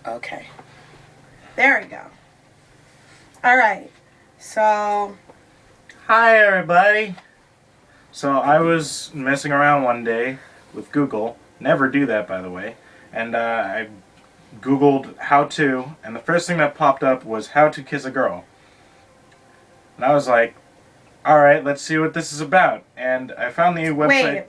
Okay. There we go. All right. So. Hi, everybody. So I was messing around one day with Google. Never do that, by the way. And I Googled how to, and the first thing that popped up was how to kiss a girl. And I was like, alright, let's see what this is about. And I found the website. Wait.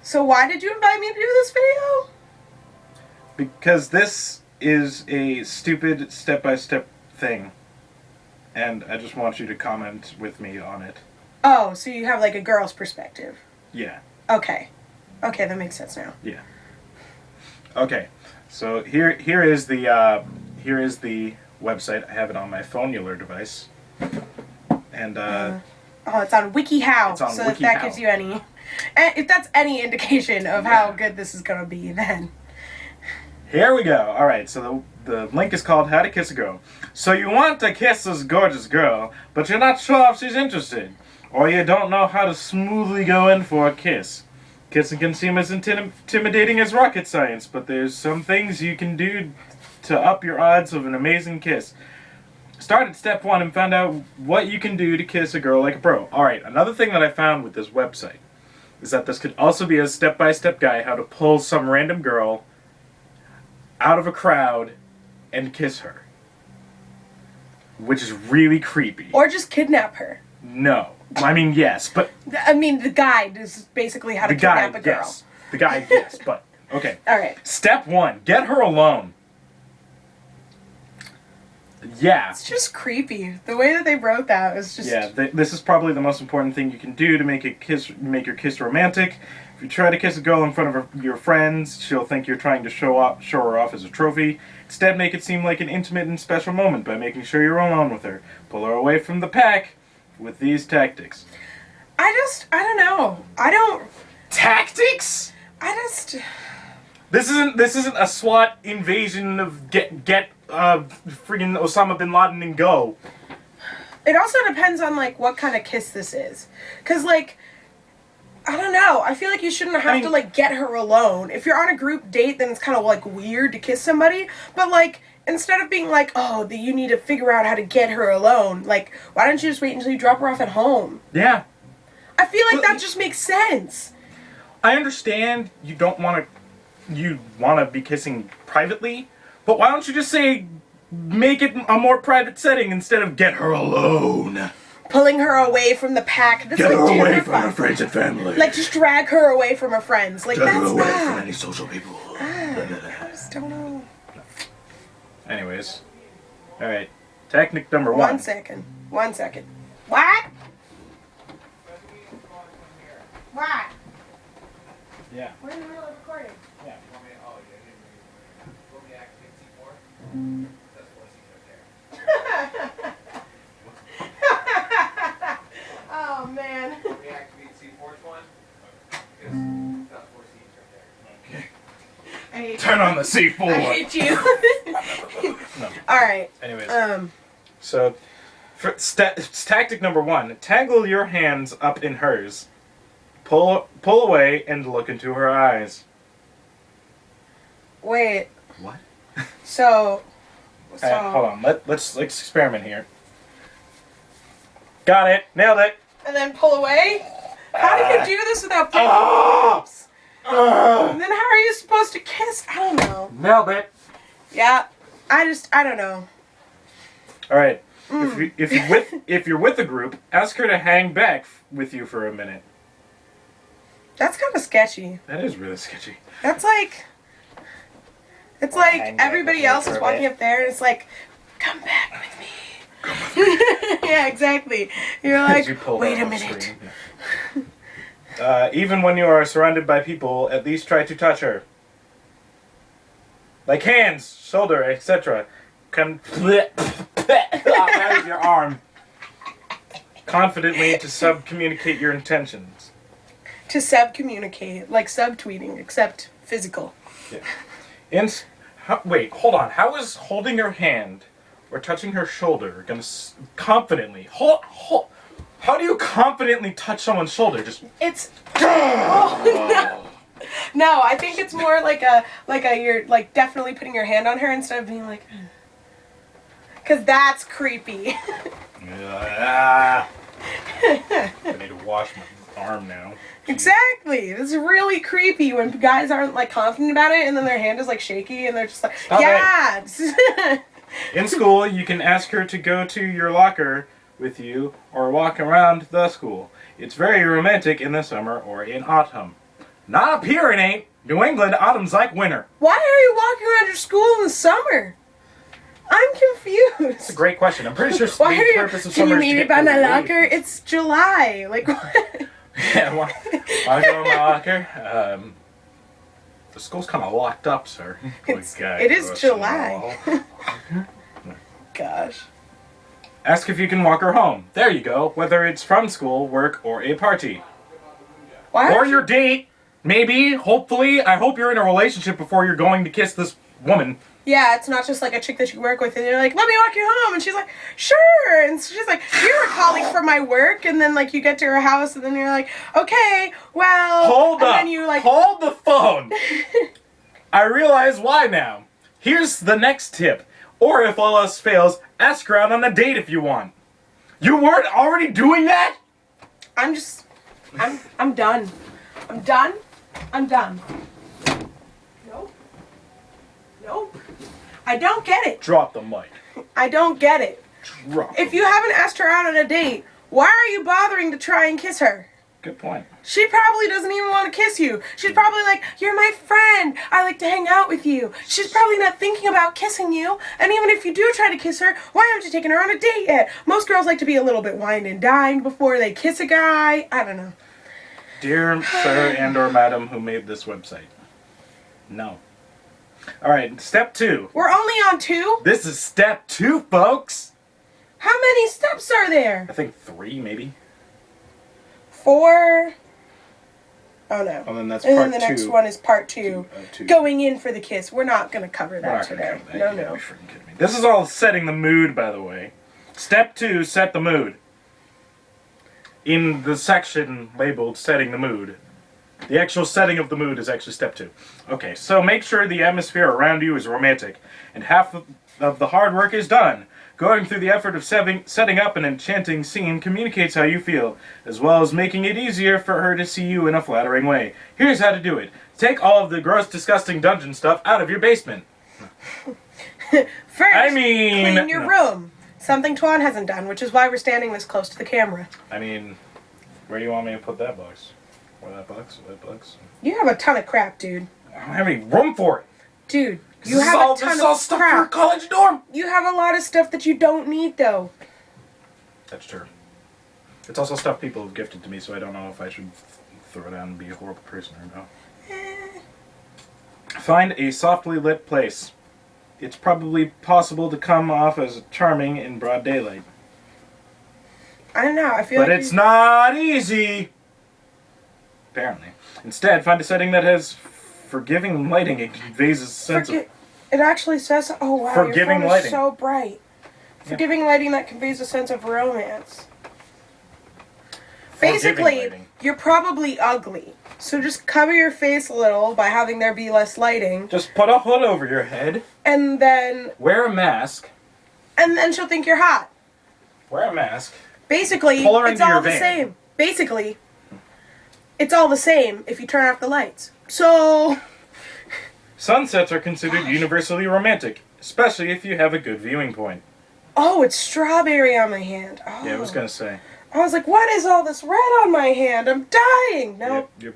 So why did you invite me to do this video? Because this is a stupid step-by-step thing. And I just want you to comment with me on it. Oh, so you have like a girl's perspective. Yeah. Okay. Okay, that makes sense now. Yeah. Okay. So here is the website. I have it on my phonular device. And oh, it's on WikiHow. It's on so WikiHow. If that gives you any, if that's any indication of how good this is gonna be, then. Here we go. All right. So the link is called "How to Kiss a Girl." So you want to kiss this gorgeous girl, but you're not sure if she's interested, or you don't know how to smoothly go in for a kiss. Kissing can seem as intimidating as rocket science, but there's some things you can do to up your odds of an amazing kiss. Start at step 1 and find out what you can do to kiss a girl like a pro. Alright, another thing that I found with this website is that this could also be a step-by-step guide how to pull some random girl out of a crowd and kiss her. Which is really creepy. Or just kidnap her. No. I mean, yes, but... I mean, the guide is basically how to kidnap a girl. Yes. The guide, yes, but... Okay. Alright. Step 1. Get her alone. Yeah. It's just creepy. The way that they wrote that is just... Yeah, this is probably the most important thing you can do to make your kiss romantic. If you try to kiss a girl in front of your friends, she'll think you're trying to show her off as a trophy. Instead, make it seem like an intimate and special moment by making sure you're alone with her. Pull her away from the pack with these tactics. I don't know. Tactics? This isn't a SWAT invasion of get friggin' Osama bin Laden and go. It also depends on, like, what kind of kiss this is. Because, like, I don't know. I feel like you shouldn't have to, like, get her alone. If you're on a group date, then it's kind of, like, weird to kiss somebody. But, like, instead of being like, oh, you need to figure out how to get her alone, like, why don't you just wait until you drop her off at home? Yeah. I feel like that just makes sense. I understand you want to be kissing privately, but why don't you just say, make it a more private setting instead of get her alone? Pulling her away from the pack. That's get her terrifying. Away from her friends and family. Like, just drag her away from her friends. Like, drag that's her away not... from any social people. I just don't know. Anyways. Alright. Technique number 1. 1 second. 1 second. What? What? Yeah. We're in the middle of recording. Yeah. Oh man. Reactivate C4's one. Because that's 4 C's right there. Okay. I hate Turn you. on the C4. I hate you. No. Alright. Anyways. So, tactic number 1. Tangle your hands up in hers. Pull away and look into her eyes. Wait. What? So hold on. Let's experiment here. Got it. Nailed it. And then pull away? How do you do this without putting lips? And then how are you supposed to kiss? I don't know. Nailed it. Yeah. I don't know. All right. If you're with a group, ask her to hang back with you for a minute. That's kind of sketchy. That is really sketchy. That's like... It's Well, like hang back everybody with me else for is a walking bit. up there and it's like, come back with me. Yeah, exactly. You're like, You pull wait her a off minute. screen. Even when you are surrounded by people, at least try to touch her. Like hands, shoulder, etc. That is your arm. Confidently to sub-communicate your intentions. To sub-communicate, like sub-tweeting, except physical. Yeah. Wait, hold on. How is holding her hand or touching her shoulder gonna confidently... How do you confidently touch someone's shoulder? Just... It's... Oh, no. No, I think it's more like a you're like definitely putting your hand on her instead of being like, because that's creepy. I need to wash my arm now. Exactly. It's really creepy when guys aren't like confident about it and then their hand is like shaky and they're just like, Stop yeah. In school, you can ask her to go to your locker with you or walk around the school. It's very romantic in the summer or in autumn. Not up here it ain't. New England, autumn's like winter. Why are you walking around your school in the summer? I'm confused. That's a great question. I'm pretty sure Why the are you? purpose of Can you summer is meet to me get by my away locker? from- It's July. Like what? Yeah, want to go to my locker? The school's kind of locked up, sir. It is July. Gosh. Ask if you can walk her home. There you go. Whether it's from school, work, or a party. Why? Or aren't your date. Maybe, hopefully. I hope you're in a relationship before you're going to kiss this woman. Yeah, it's not just like a chick that you work with and you're like, let me walk you home. And she's like, sure. And so she's like, you're a colleague from my work. And then like you get to her house and then you're like, okay, well. Hold and up. Then you like. Hold the phone. I realize why now. Here's the next tip. Or if all else fails, ask her out on a date if you want. You weren't already doing that? I'm done. I'm done. I'm done. Nope. Nope. I don't get it. Drop the mic. I don't get it. Drop If the you haven't asked her out on a date, why are you bothering to try and kiss her? Good point. She probably doesn't even want to kiss you. She's probably like, you're my friend. I like to hang out with you. She's probably not thinking about kissing you. And even if you do try to kiss her, why haven't you taken her on a date yet? Most girls like to be a little bit wined and dined before they kiss a guy. I don't know. Dear sir and or madam who made this website. No. Alright, step 2. We're only on 2? This is step 2, folks. How many steps are there? I think 3, maybe. 4. Oh no. And then that's And part then the 2. next one is part 2. 2. Going in for the kiss. We're not going to cover We're that not gonna today. cover that. No, You gotta no. be freaking kidding me. This is all setting the mood, by the way. Step 2, set the mood. In the section labeled setting the mood. The actual setting of the mood is actually step 2. Okay, so make sure the atmosphere around you is romantic, and half of the hard work is done. Going through the effort of setting up an enchanting scene communicates how you feel, as well as making it easier for her to see you in a flattering way. Here's how to do it. Take all of the gross, disgusting dungeon stuff out of your basement. First, I mean... clean your no. room. Something Tuan hasn't done, which is why we're standing this close to the camera. I mean, where do you want me to put that box? Or that box? Or that box? You have a ton of crap, dude. I don't have any room for it. Dude, you This is have all, a ton this is all of stuff for a crap. college dorm. You have a lot of stuff that you don't need, though. That's true. It's also stuff people have gifted to me, so I don't know if I should throw it out and be a horrible person or no. Find a softly lit place. It's probably possible to come off as charming in broad daylight. I don't know. I feel But like it's not easy. Apparently. Instead, find a setting that has forgiving lighting and conveys a sense of... It actually says, oh wow, Forgiving your phone lighting. is so bright. Forgiving lighting that conveys a sense of romance. Forgiving Basically, lighting. you're probably ugly. So just cover your face a little by having there be less lighting. Just put a hood over your head. And then Wear a mask. she'll think you're hot. Wear a mask. Basically, Pull her it's into your all the van. same. Basically, it's all the same if you turn off the lights. So, Sunsets are considered universally romantic, especially if you have a good viewing point. oh, it's strawberry on my hand. Oh. Yeah, I was gonna say. I was like, what is all this red on my hand? I'm dying. No, You're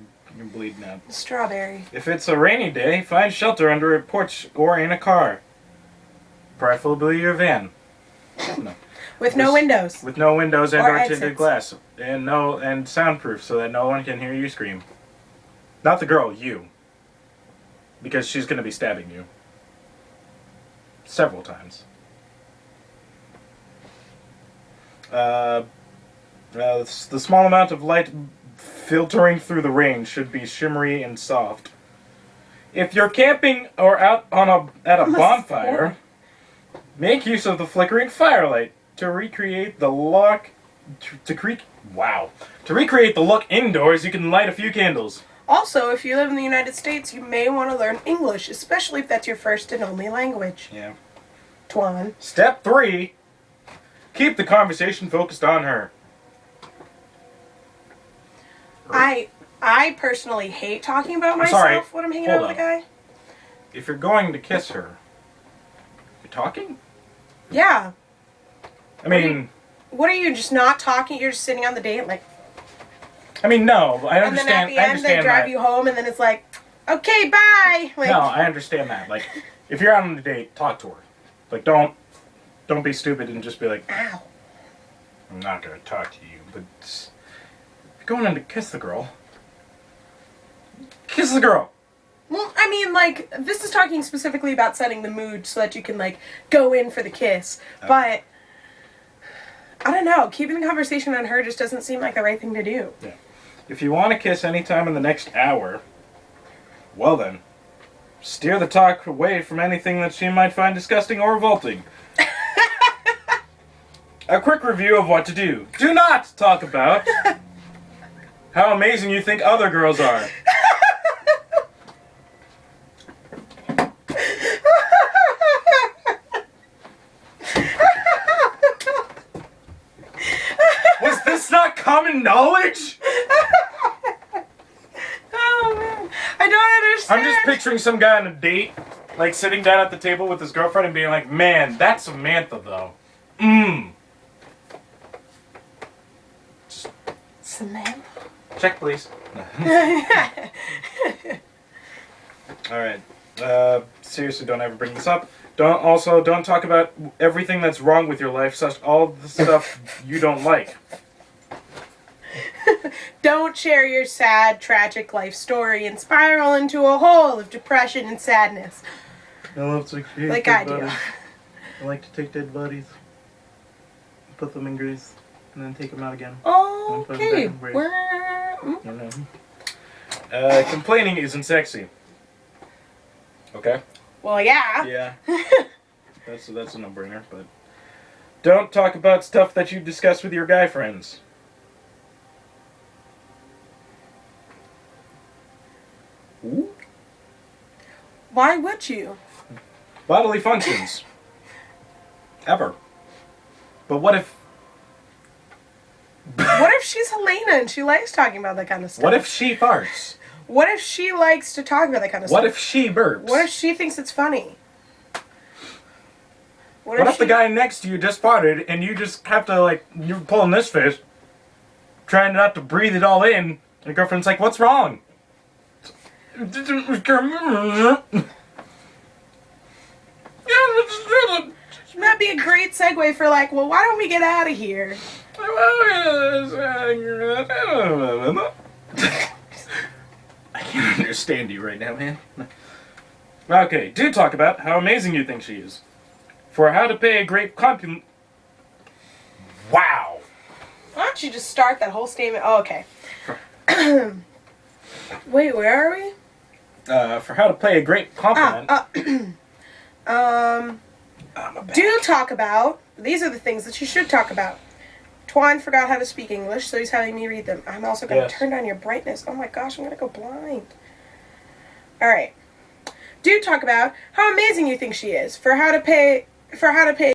bleeding out. strawberry. If it's a rainy day, find shelter under a porch or in a car. Preferably your van. No. With no windows. With no windows and Or or tinted exits. glass. And soundproof so that no one can hear you scream. Not the girl, you. Because she's gonna be stabbing you. Several times. The small amount of light filtering through the rain should be shimmery and soft. If you're camping or out at a bonfire, make use of the flickering firelight to recreate the look. To recreate the look indoors, you can light a few candles. Also, if you live in the United States, you may want to learn English, especially if that's your first and only language. Yeah. Twan. Step 3. Keep the conversation focused on her. I personally hate talking about Sorry, myself when I'm hanging out hold with a guy. If you're going to kiss her, you're talking? Yeah. I mean, What are you, just not talking? You're just sitting on the date, like, no, I and then at understand. the I end they understand drive that. you home, and then it's like, okay, bye. Like, No, I understand that. Like, if you're out on a date, talk to her. Like, don't be stupid and just be like, ow. I'm not gonna talk to you. But if you're going in to kiss the girl, kiss the girl. Well, I mean, like, this is talking specifically about setting the mood so that you can, like, go in for the kiss. But, I don't know, keeping the conversation on her just doesn't seem like the right thing to do. Yeah. If you want to kiss anytime in the next hour, well then, steer the talk away from anything that she might find disgusting or revolting. A quick review of what to do. Do not talk about how amazing you think other girls are. Was this not common knowledge? Oh, man. I don't understand. I'm just picturing some guy on a date, like sitting down at the table with his girlfriend and being like, man, that's Samantha though. Samantha. Check, please. Alright. Seriously, don't ever bring this up. Don't talk about everything that's wrong with your life, such all the stuff you don't like. Don't share your sad, tragic life story and spiral into a hole of depression and sadness. I love to create Like I do. I like to take dead bodies, put them in grease, and then take them out again. Okay. You know. Complaining isn't sexy. Okay? Well, yeah. Yeah. That's a no-brainer, but don't talk about stuff that you discuss with your guy friends. Ooh. Why would you? Bodily functions. Ever. But what if... What if she's Helena and she likes talking about that kind of stuff? What if she farts? What if she likes to talk about that kind of What stuff? if she burps? What if she thinks it's funny? What if the guy next to you just farted and you just have to, like, you're pulling this face, trying not to breathe it all in, and your girlfriend's like, what's wrong? That'd be a great segue for like, well, why don't we get out of here? I can't understand you right now, man. Okay, do talk about how amazing you think she is. For how to pay a great compliment. Wow. Why don't you just start that whole statement? Oh, okay. Wait, where are we? For how to pay a great compliment. Do talk about. These are the things that you should talk about. Twan forgot how to speak English, so he's having me read them. I'm also going to turn down your brightness. Oh my gosh, I'm going to go blind. Alright. Do talk about how amazing you think she is. For how to pay